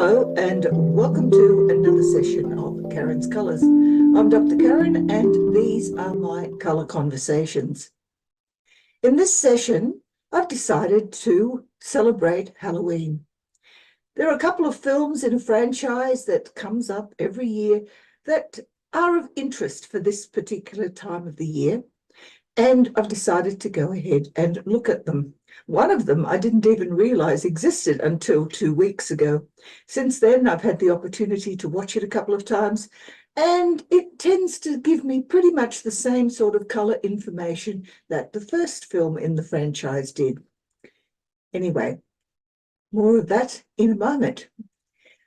Hello and welcome to another session of Karen's Colours. I'm Dr. Karen and these are my colour conversations. In this session, I've decided to celebrate Halloween. There are a couple of films in a franchise that comes up every year that are of interest for this particular time of the year, and I've decided to go ahead and look at them. One of them I didn't even realize existed until 2 weeks ago. Since then, I've had the opportunity to watch it a couple of times, and it tends to give me pretty much the same sort of color information that the first film in the franchise did. Anyway, more of that in a moment.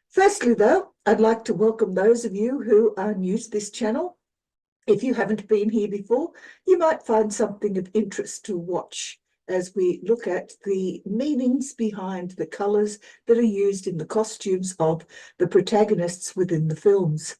Firstly, though, I'd like to welcome those of you who are new to this channel. If you haven't been here before, you might find something of interest to watch as we look at the meanings behind the colours that are used in the costumes of the protagonists within the films.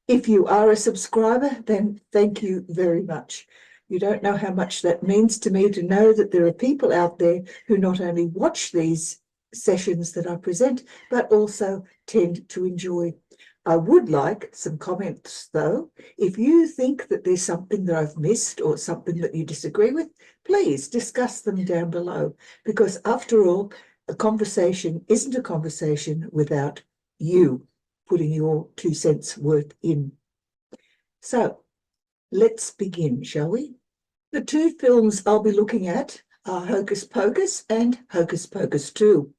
If you are a subscriber, then thank you very much. You don't know how much that means to me to know that there are people out there who not only watch these sessions that I present, but also tend to enjoy. I would like some comments, though. If you think that there's something that I've missed or something that you disagree with, please discuss them down below, because after all, a conversation isn't a conversation without you putting your 2 cents worth in. So let's begin, shall we? The 2 films I'll be looking at are Hocus Pocus and Hocus Pocus 2.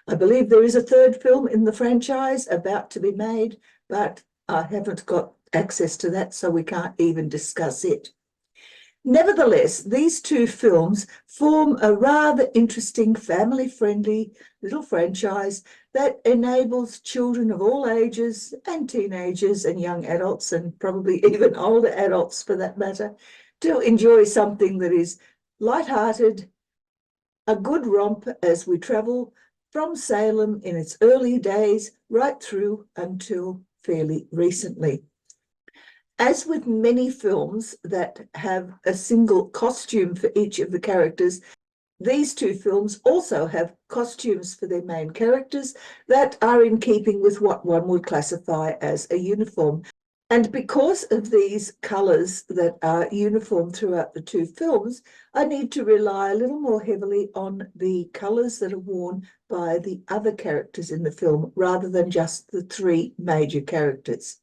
I believe there is a 3rd film in the franchise about to be made, but I haven't got access to that, so we can't even discuss it. Nevertheless, these 2 films form a rather interesting family-friendly little franchise that enables children of all ages and teenagers and young adults, and probably even older adults for that matter, to enjoy something that is light-hearted, a good romp as we travel from Salem in its early days right through until fairly recently. As with many films that have a single costume for each of the characters, these 2 films also have costumes for their main characters that are in keeping with what one would classify as a uniform. And because of these colours that are uniform throughout the 2 films, I need to rely a little more heavily on the colours that are worn by the other characters in the film rather than just the 3 major characters.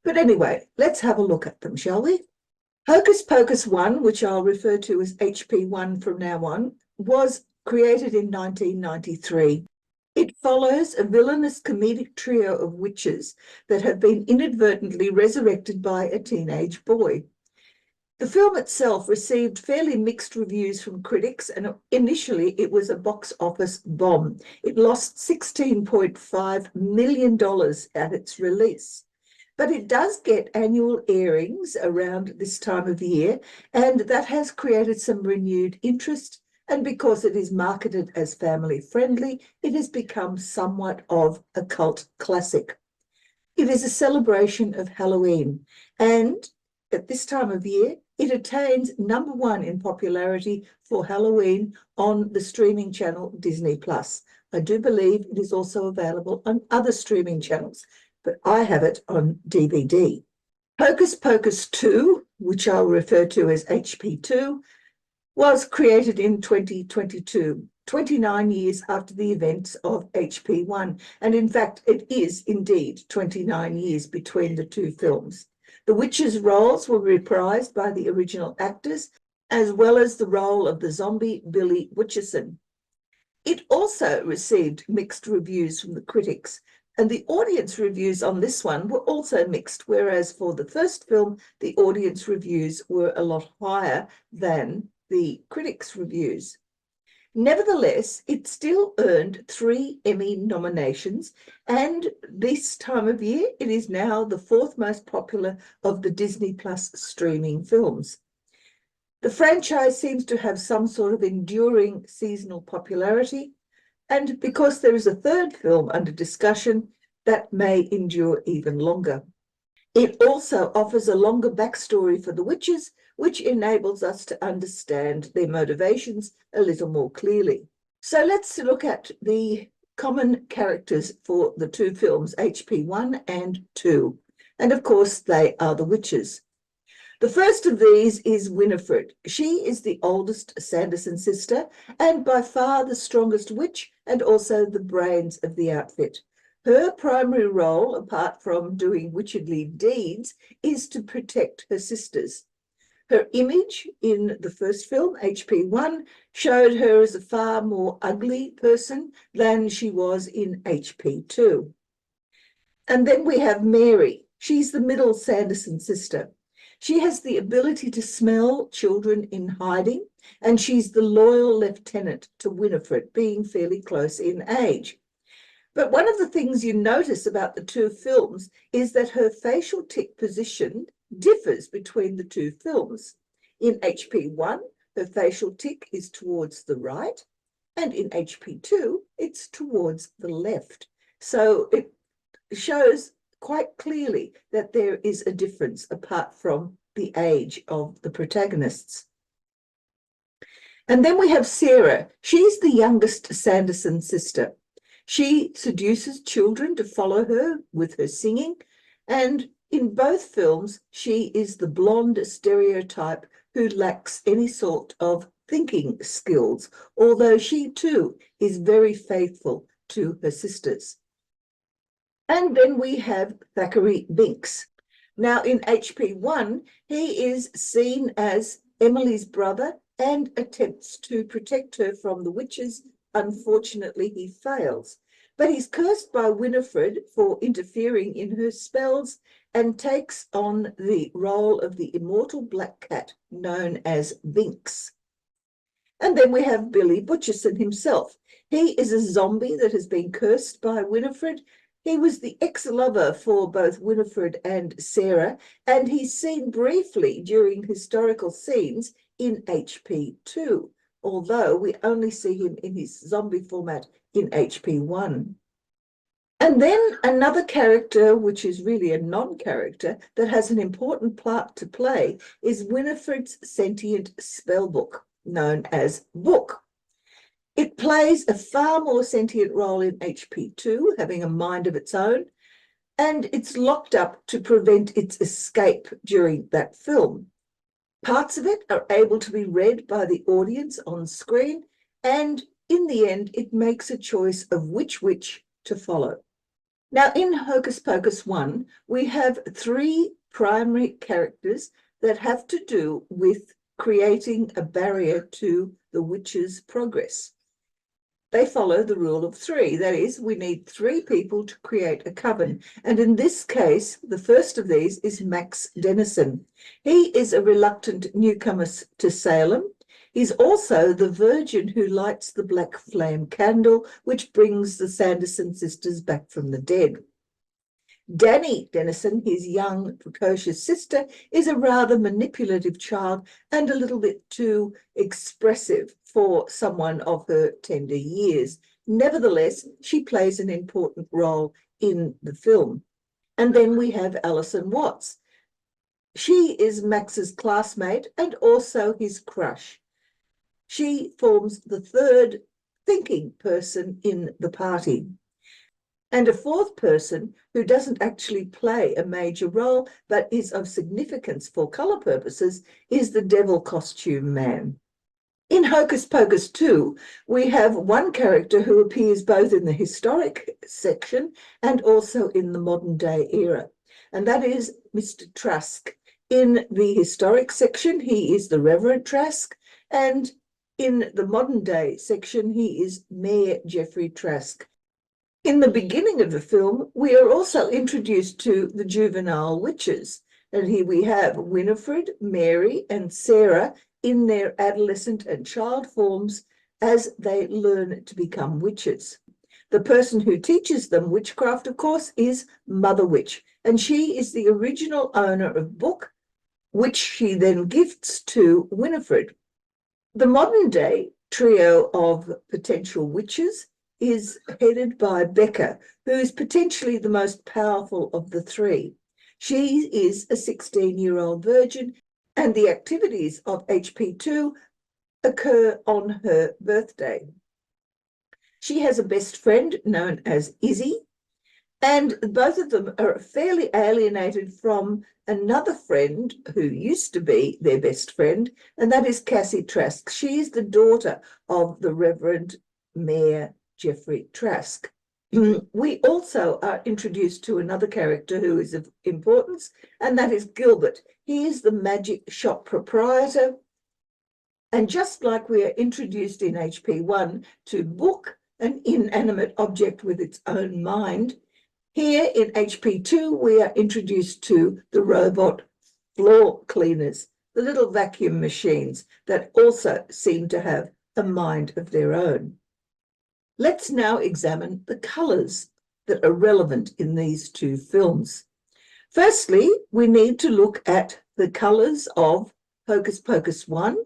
But anyway, let's have a look at them, shall we? Hocus Pocus 1, which I'll refer to as HP1 from now on, was created in 1993. It follows a villainous comedic trio of witches that have been inadvertently resurrected by a teenage boy. The film itself received fairly mixed reviews from critics, and initially it was a box office bomb. It lost $16.5 million at its release. But it does get annual airings around this time of year, and that has created some renewed interest. And because it is marketed as family-friendly, it has become somewhat of a cult classic. It is a celebration of Halloween, and at this time of year, it attains #1 in popularity for Halloween on the streaming channel Disney+. I do believe it is also available on other streaming channels, but I have it on DVD. Hocus Pocus 2, which I'll refer to as HP2, was created in 2022, 29 years after the events of HP1. And in fact, it is indeed 29 years between the 2 films. The witches' roles were reprised by the original actors, as well as the role of the zombie Billy Witcherson. It also received mixed reviews from the critics, and the audience reviews on this one were also mixed, whereas for the first film, the audience reviews were a lot higher than the critics' reviews. Nevertheless, it still earned 3 Emmy nominations, and this time of year, it is now the 4th most popular of the Disney Plus streaming films. The franchise seems to have some sort of enduring seasonal popularity, and because there is a 3rd film under discussion, that may endure even longer. It also offers a longer backstory for the witches, which enables us to understand their motivations a little more clearly. So let's look at the common characters for the two films, HP1 and 2. And of course, they are the witches. The first of these is Winifred. She is the oldest Sanderson sister and by far the strongest witch and also the brains of the outfit. Her primary role, apart from doing witchedly deeds, is to protect her sisters. Her image in the first film, HP1, showed her as a far more ugly person than she was in HP2. And then we have Mary. She's the middle Sanderson sister. She has the ability to smell children in hiding, and she's the loyal lieutenant to Winifred, being fairly close in age. But one of the things you notice about the two films is that her facial tic position differs between the two films. In HP1, her facial tic is towards the right, and in HP2, it's towards the left. So it shows quite clearly that there is a difference apart from the age of the protagonists. And then we have Sarah. She's the youngest Sanderson sister. She seduces children to follow her with her singing, and in both films, she is the blonde stereotype who lacks any sort of thinking skills, although she too is very faithful to her sisters. And then we have Thackeray Binks. Now in HP1, he is seen as Emily's brother and attempts to protect her from the witches. Unfortunately, he fails. But he's cursed by Winifred for interfering in her spells and takes on the role of the immortal black cat known as Binks. And then we have Billy Butcherson himself. He is a zombie that has been cursed by Winifred. He was the ex-lover for both Winifred and Sarah, and he's seen briefly during historical scenes in HP2, although we only see him in his zombie format in HP1. And then another character, which is really a non-character, that has an important part to play, is Winifred's sentient spellbook, known as Book. It plays a far more sentient role in HP2, having a mind of its own, and it's locked up to prevent its escape during that film. Parts of it are able to be read by the audience on screen, and in the end, it makes a choice of which witch to follow. Now, in Hocus Pocus 1, we have three primary characters that have to do with creating a barrier to the witch's progress. They follow the rule of three. That is, we need three people to create a coven. And in this case, the first of these is Max Dennison. He is a reluctant newcomer to Salem. He's also the virgin who lights the black flame candle, which brings the Sanderson sisters back from the dead. Danny Dennison, his young, precocious sister, is a rather manipulative child and a little bit too expressive for someone of her tender years. Nevertheless, she plays an important role in the film. And then we have Alison Watts. She is Max's classmate and also his crush. She forms the third thinking person in the party. And a fourth person who doesn't actually play a major role, but is of significance for colour purposes, is the devil costume man. In Hocus Pocus 2, we have one character who appears both in the historic section and also in the modern day era, and that is Mr. Trask. In the historic section, he is the Reverend Trask, and in the modern day section, he is Mayor Geoffrey Trask. In the beginning of the film, we are also introduced to the juvenile witches. And here we have Winifred, Mary, and Sarah in their adolescent and child forms as they learn to become witches. The person who teaches them witchcraft, of course, is Mother Witch, and she is the original owner of Book, which she then gifts to Winifred. The modern day trio of potential witches is headed by Becca, who is potentially the most powerful of the three. She is a 16-year-old virgin, and the activities of HP2 occur on her birthday. She has a best friend known as Izzy, and both of them are fairly alienated from another friend who used to be their best friend, and that is Cassie Trask. She is the daughter of the Reverend Mayor Geoffrey Trask. We also are introduced to another character who is of importance, and that is Gilbert. He is the magic shop proprietor. And just like we are introduced in HP1 to Book, an inanimate object with its own mind, here in HP2, we are introduced to the robot floor cleaners, the little vacuum machines that also seem to have a mind of their own. Let's now examine the colours that are relevant in these two films. Firstly, we need to look at the colours of Hocus Pocus 1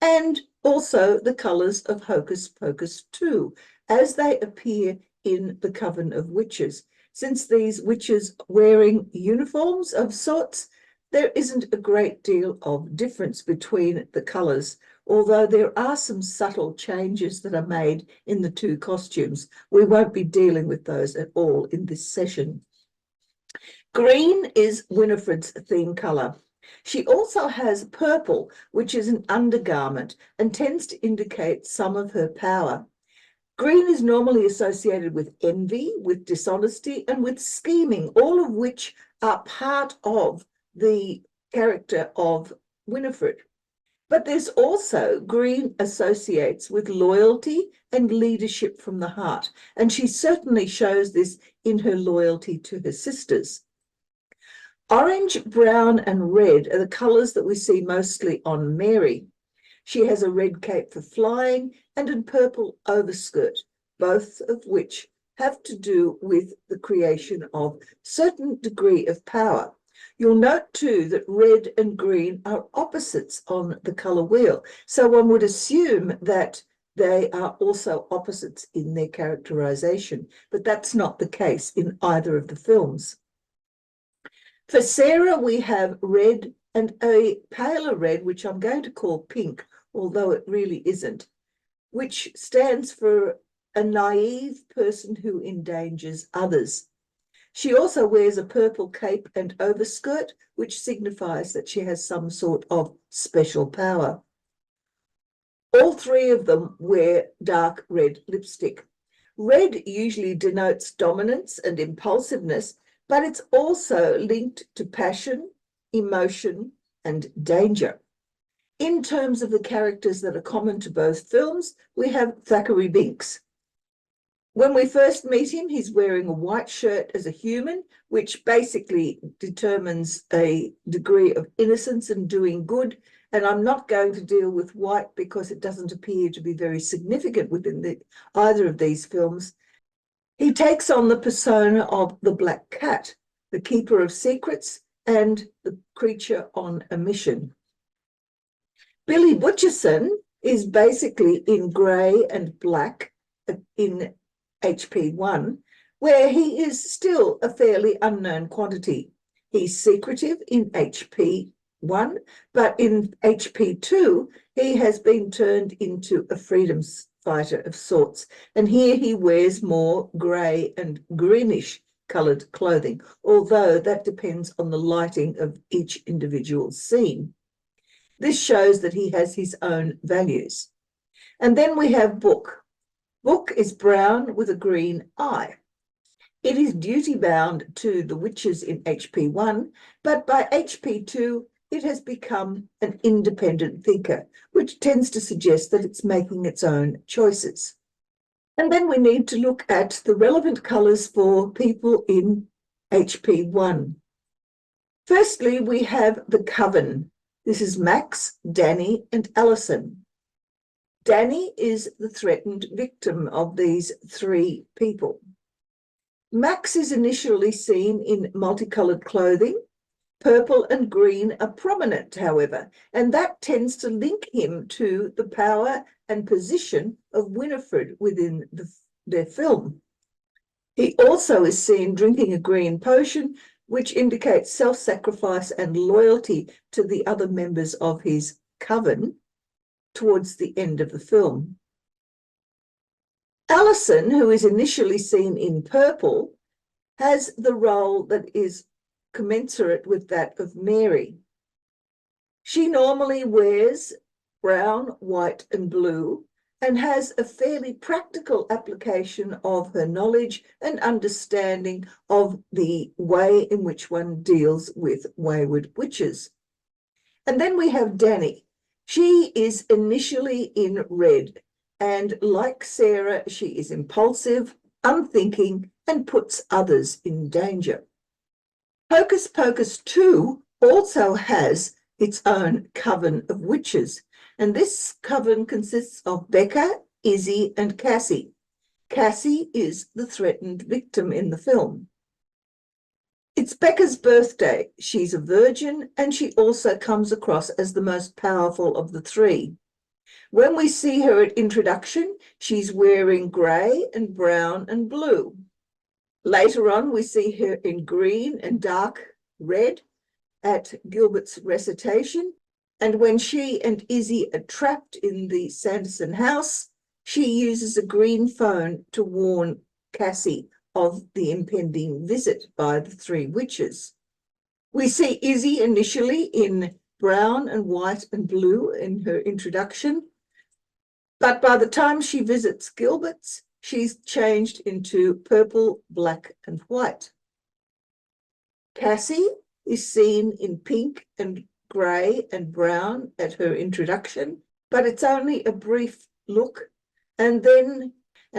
and also the colours of Hocus Pocus 2 as they appear in the Coven of Witches. Since these witches wearing uniforms of sorts, there isn't a great deal of difference between the colours, although there are some subtle changes that are made in the two costumes. We won't be dealing with those at all in this session. Green is Winifred's theme colour. She also has purple, which is an undergarment and tends to indicate some of her power. Green is normally associated with envy, with dishonesty, and with scheming, all of which are part of the character of Winifred. But there's also green associates with loyalty and leadership from the heart, and she certainly shows this in her loyalty to her sisters. Orange, brown, and red are the colours that we see mostly on Mary. She has a red cape for flying and a purple overskirt, both of which have to do with the creation of a certain degree of power. You'll note too that red and green are opposites on the colour wheel, so one would assume that they are also opposites in their characterisation, but that's not the case in either of the films. For Sarah, we have red and a paler red, which I'm going to call pink, although it really isn't, which stands for a naive person who endangers others. She also wears a purple cape and overskirt, which signifies that she has some sort of special power. All three of them wear dark red lipstick. Red usually denotes dominance and impulsiveness, but it's also linked to passion, emotion, and danger. In terms of the characters that are common to both films, we have Thackeray Binks. When we first meet him, he's wearing a white shirt as a human, which basically determines a degree of innocence and doing good. And I'm not going to deal with white because it doesn't appear to be very significant within either of these films. He takes on the persona of the Black Cat, the keeper of secrets and the creature on a mission. Billy Butcherson is basically in grey and black in HP1, where he is still a fairly unknown quantity. He's secretive in HP1, but in HP2, he has been turned into a freedom fighter of sorts. And here he wears more grey and greenish coloured clothing, although that depends on the lighting of each individual scene. This shows that he has his own values. And then we have Book. Book is brown with a green eye. It is duty-bound to the witches in HP1, but by HP2, it has become an independent thinker, which tends to suggest that it's making its own choices. And then we need to look at the relevant colours for people in HP1. Firstly, we have the Coven. This is Max, Danny, and Alison. Danny is the threatened victim of these three people. Max is initially seen in multicoloured clothing. Purple and green are prominent, however, and that tends to link him to the power and position of Winifred within their film. He also is seen drinking a green potion, which indicates self-sacrifice and loyalty to the other members of his coven towards the end of the film. Alison, who is initially seen in purple, has the role that is commensurate with that of Mary. She normally wears brown, white, and blue, and has a fairly practical application of her knowledge and understanding of the way in which one deals with wayward witches. And then we have Danny. She is initially in red, and like Sarah, she is impulsive, unthinking, and puts others in danger. Hocus Pocus 2 also has its own coven of witches, and this coven consists of Becca, Izzy, and Cassie. Cassie is the threatened victim in the film. It's Becca's birthday. She's a virgin, and she also comes across as the most powerful of the three. When we see her at introduction, she's wearing grey and brown and blue. Later on, we see her in green and dark red at Gilbert's recitation. And when she and Izzy are trapped in the Sanderson house, she uses a green phone to warn Cassie of the impending visit by the three witches. We see Izzy initially in brown and white and blue in her introduction, but by the time she visits Gilbert's, she's changed into purple, black, and white. Cassie is seen in pink and grey and brown at her introduction, but it's only a brief look. And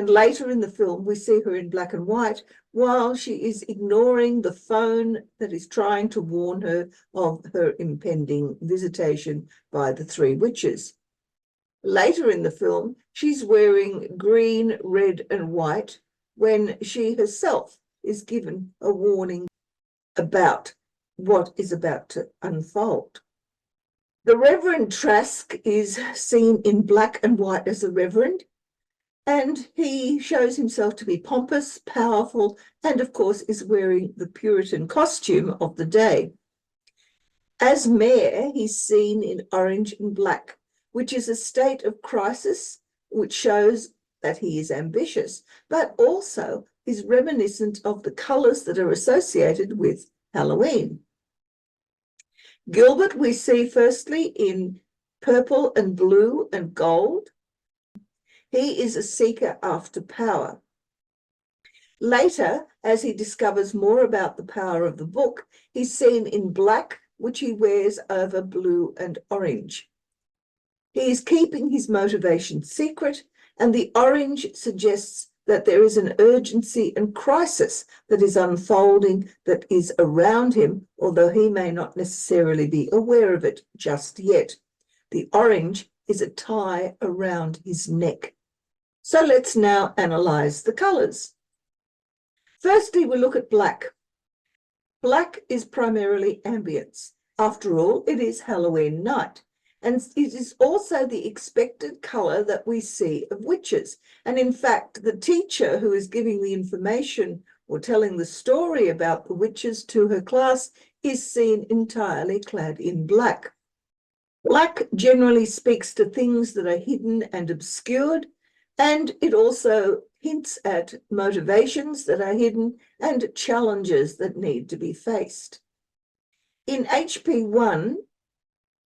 later in the film, we see her in black and white while she is ignoring the phone that is trying to warn her of her impending visitation by the three witches. Later in the film, she's wearing green, red, and white when she herself is given a warning about what is about to unfold. The Reverend Trask is seen in black and white as a reverend, and he shows himself to be pompous, powerful, and of course is wearing the Puritan costume of the day. As mayor, he's seen in orange and black, which is a state of crisis, which shows that he is ambitious, but also is reminiscent of the colours that are associated with Halloween. Gilbert we see firstly in purple and blue and gold. He is a seeker after power. Later, as he discovers more about the power of the book, he's seen in black, which he wears over blue and orange. He is keeping his motivation secret, and the orange suggests that there is an urgency and crisis that is unfolding that is around him, although he may not necessarily be aware of it just yet. The orange is a tie around his neck. So let's now analyse the colours. Firstly, we look at black. Black is primarily ambience. After all, it is Halloween night. And it is also the expected colour that we see of witches. And in fact, the teacher who is giving the information or telling the story about the witches to her class is seen entirely clad in black. Black generally speaks to things that are hidden and obscured, and it also hints at motivations that are hidden and challenges that need to be faced. In HP1,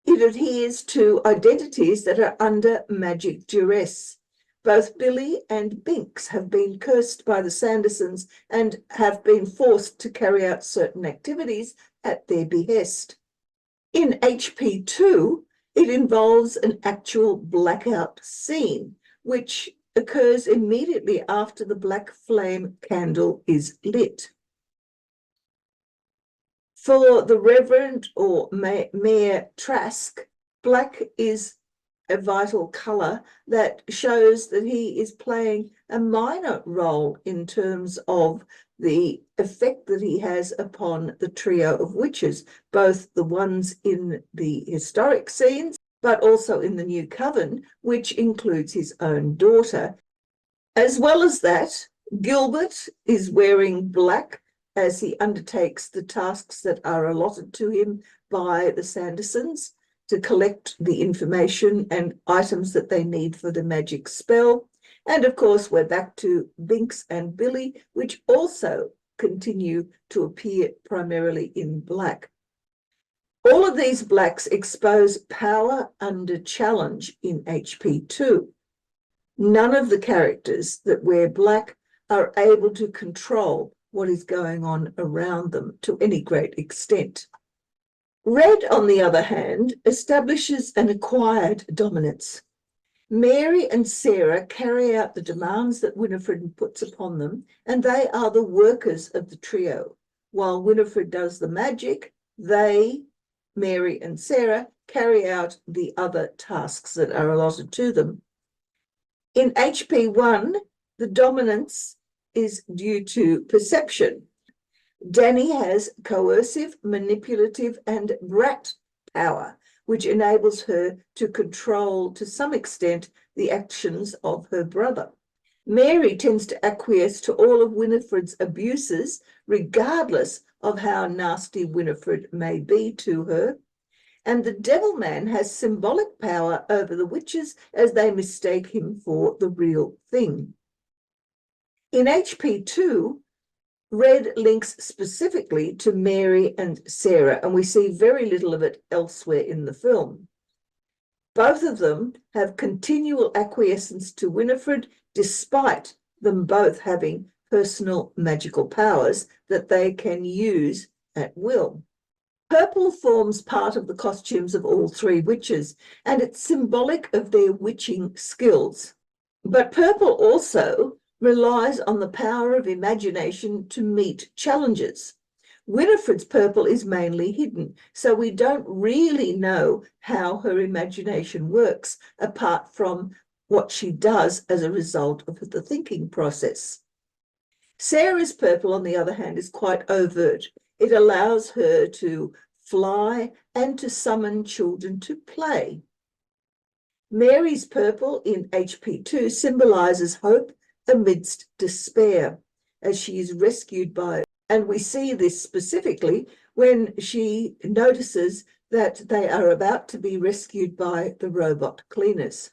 it adheres to identities that are under magic duress. Both Billy and Binks have been cursed by the Sandersons and have been forced to carry out certain activities at their behest. In HP2, it involves an actual blackout scene, which occurs immediately after the black flame candle is lit. For the Reverend or Mayor Trask, black is a vital colour that shows that he is playing a minor role in terms of the effect that he has upon the trio of witches, both the ones in the historic scenes, but also in the new coven, which includes his own daughter. As well as that, Gilbert is wearing black as he undertakes the tasks that are allotted to him by the Sandersons to collect the information and items that they need for the magic spell. And of course, we're back to Binks and Billy, which also continue to appear primarily in black. All of these blacks expose power under challenge in HP2. None of the characters that wear black are able to control what is going on around them to any great extent. Red, on the other hand, establishes an acquired dominance. Mary and Sarah carry out the demands that Winifred puts upon them, and they are the workers of the trio. While Winifred does the magic, they, Mary and Sarah, carry out the other tasks that are allotted to them. In HP1, the dominance is due to perception. Danny has coercive, manipulative, and brat power, which enables her to control, to some extent, the actions of her brother. Mary tends to acquiesce to all of Winifred's abuses, regardless of how nasty Winifred may be to her. And the Devil Man has symbolic power over the witches as they mistake him for the real thing. In HP2, Red links specifically to Mary and Sarah, and we see very little of it elsewhere in the film. Both of them have continual acquiescence to Winifred, despite them both having personal magical powers that they can use at will. Purple forms part of the costumes of all three witches, and it's symbolic of their witching skills. But purple also relies on the power of imagination to meet challenges. Winifred's purple is mainly hidden, so we don't really know how her imagination works, apart from what she does as a result of the thinking process. Sarah's purple, on the other hand, is quite overt. It allows her to fly and to summon children to play. Mary's purple in HP2 symbolizes hope amidst despair, as she is rescued by, and we see this specifically when she notices that they are about to be rescued by the robot cleaners.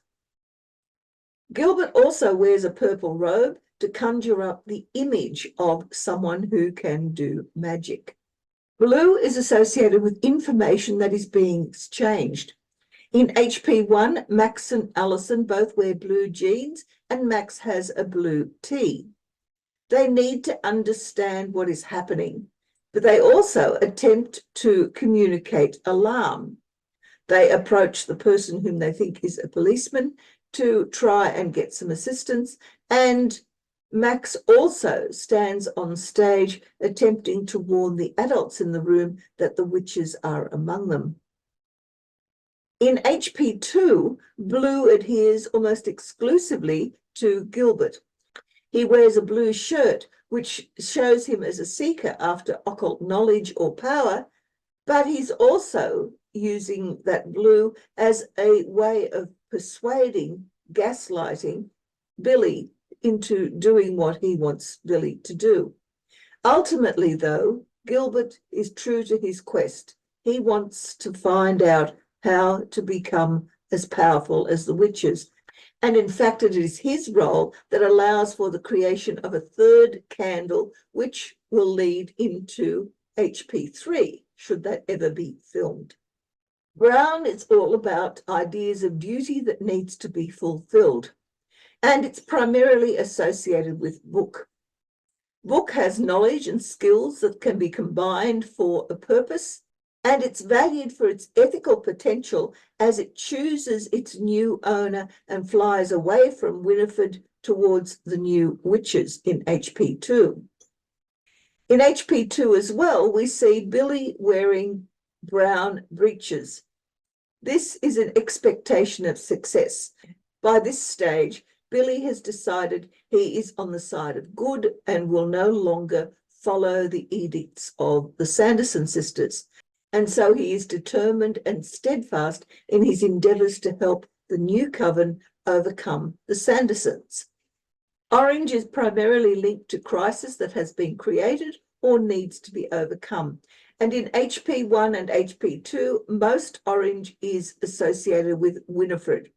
Gilbert also wears a purple robe to conjure up the image of someone who can do magic. Blue is associated with information that is being exchanged. In HP1, Max and Allison both wear blue jeans, and Max has a blue tee. They need to understand what is happening, but they also attempt to communicate alarm. They approach the person whom they think is a policeman to try and get some assistance, and Max also stands on stage attempting to warn the adults in the room that the witches are among them. In HP2, Blue adheres almost exclusively to Gilbert. He wears a blue shirt, which shows him as a seeker after occult knowledge or power, but he's also using that blue as a way of persuading, gaslighting Billy into doing what he wants Billy to do. Ultimately, though, Gilbert is true to his quest. He wants to find out how to become as powerful as the witches. And in fact, it is his role that allows for the creation of a third candle, which will lead into HP3, should that ever be filmed. Brown is all about ideas of duty that needs to be fulfilled, and it's primarily associated with Book. Book has knowledge and skills that can be combined for a purpose, and it's valued for its ethical potential as it chooses its new owner and flies away from Winifred towards the new witches in HP2. In HP2 as well, we see Billy wearing brown breeches. This is an expectation of success. By this stage, Billy has decided he is on the side of good and will no longer follow the edicts of the Sanderson sisters. And so he is determined and steadfast in his endeavours to help the new coven overcome the Sandersons. Orange is primarily linked to crisis that has been created or needs to be overcome. And in HP1 and HP2, most orange is associated with Winifred.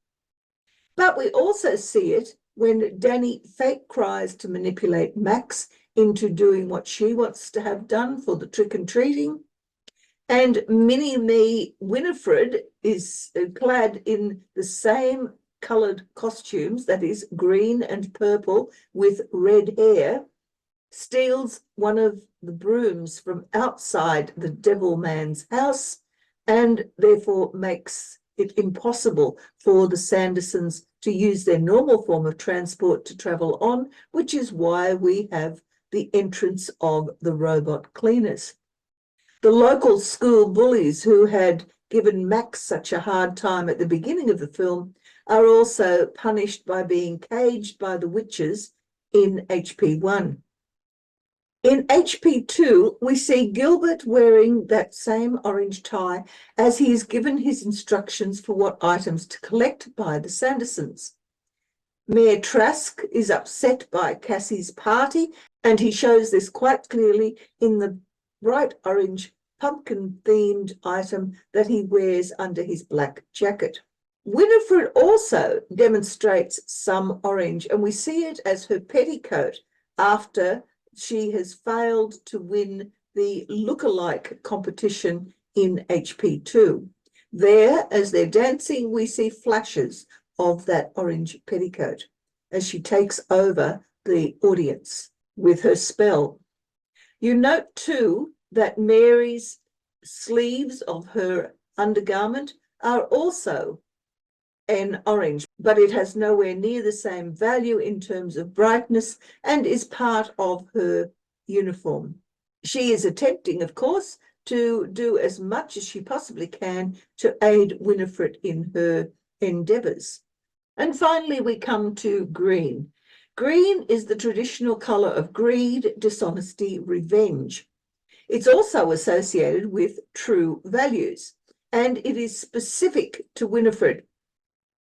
But we also see it when Danny fake cries to manipulate Max into doing what she wants to have done for the trick-and-treating. And Mini-Me Winifred is clad in the same coloured costumes, that is green and purple with red hair, steals one of the brooms from outside the Devil Man's house and therefore makes it impossible for the Sandersons to use their normal form of transport to travel on, which is why we have the entrance of the robot cleaners. The local school bullies who had given Max such a hard time at the beginning of the film are also punished by being caged by the witches in HP1. In HP2, we see Gilbert wearing that same orange tie as he is given his instructions for what items to collect by the Sandersons. Mayor Trask is upset by Cassie's party, and he shows this quite clearly in the bright orange pumpkin-themed item that he wears under his black jacket. Winifred also demonstrates some orange, and we see it as her petticoat after she has failed to win the look-alike competition in HP2. There, as they're dancing, we see flashes of that orange petticoat as she takes over the audience with her spell. You note too that Mary's sleeves of her undergarment are also an orange, but it has nowhere near the same value in terms of brightness and is part of her uniform. She is attempting, of course, to do as much as she possibly can to aid Winifred in her endeavours. And finally, we come to green. Green is the traditional colour of greed, dishonesty, revenge. It's also associated with true values, and it is specific to Winifred.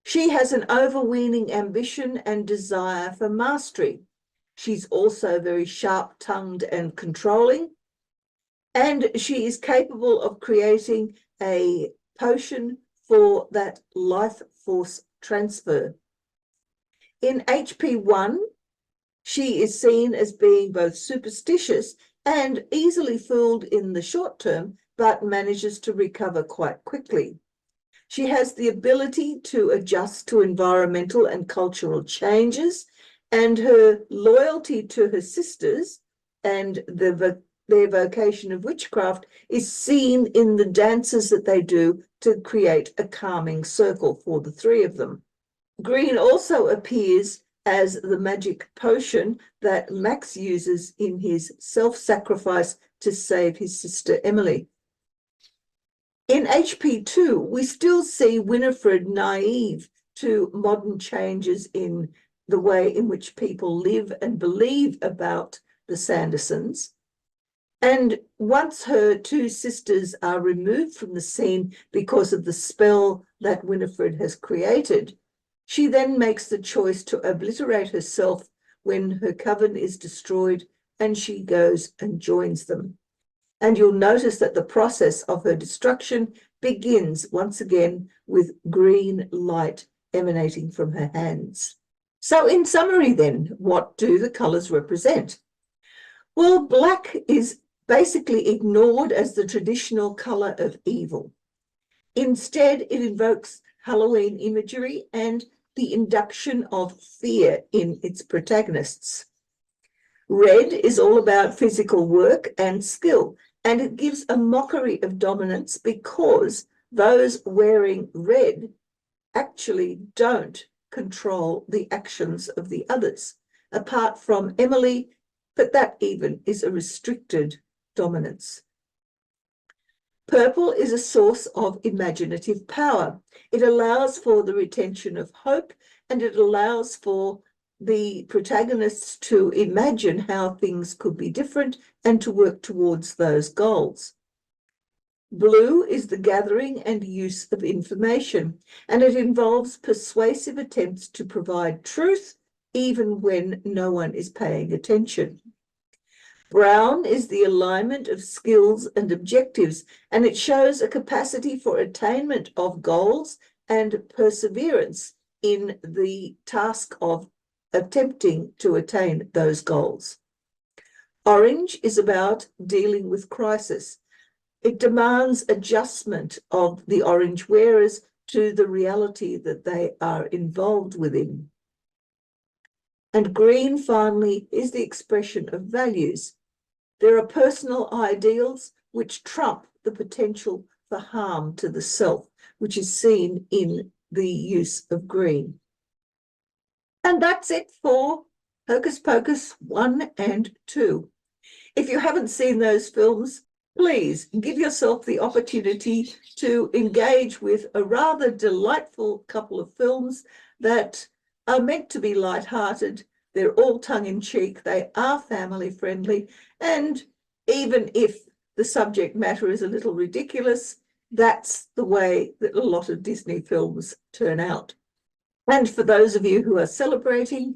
She has an overweening ambition and desire for mastery. She's also very sharp-tongued and controlling, and she is capable of creating a potion for that life force transfer. In HP1, she is seen as being both superstitious and easily fooled in the short term, but manages to recover quite quickly. She has the ability to adjust to environmental and cultural changes, and her loyalty to her sisters and their vocation of witchcraft is seen in the dances that they do to create a calming circle for the three of them. Green also appears as the magic potion that Max uses in his self-sacrifice to save his sister Emily. In HP2, we still see Winifred naive to modern changes in the way in which people live and believe about the Sandersons. And once her two sisters are removed from the scene because of the spell that Winifred has created, she then makes the choice to obliterate herself when her coven is destroyed, and she goes and joins them. And you'll notice that the process of her destruction begins once again with green light emanating from her hands. So in summary then, what do the colours represent? Well, black is basically ignored as the traditional colour of evil. Instead, it invokes Halloween imagery and the induction of fear in its protagonists. Red is all about physical work and skill, and it gives a mockery of dominance because those wearing red actually don't control the actions of the others, apart from Emily, but that even is a restricted dominance. Purple is a source of imaginative power. It allows for the retention of hope, and it allows for the protagonists to imagine how things could be different and to work towards those goals. Blue is the gathering and use of information, and it involves persuasive attempts to provide truth even when no one is paying attention. Brown is the alignment of skills and objectives, and it shows a capacity for attainment of goals and perseverance in the task of attempting to attain those goals. Orange is about dealing with crisis. It demands adjustment of the orange wearers to the reality that they are involved within. And green, finally, is the expression of values. There are personal ideals which trump the potential for harm to the self, which is seen in the use of green. And that's it for Hocus Pocus 1 and 2. If you haven't seen those films, please give yourself the opportunity to engage with a rather delightful couple of films that are meant to be light-hearted. They're all tongue-in-cheek, they are family-friendly, and even if the subject matter is a little ridiculous, that's the way that a lot of Disney films turn out. And for those of you who are celebrating,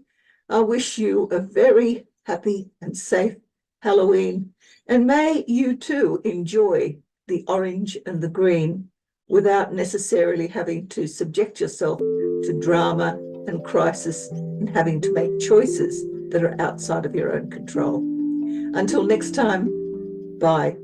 I wish you a very happy and safe Halloween, and may you too enjoy the orange and the green without necessarily having to subject yourself to drama and crisis and having to make choices that are outside of your own control. Until next time, bye.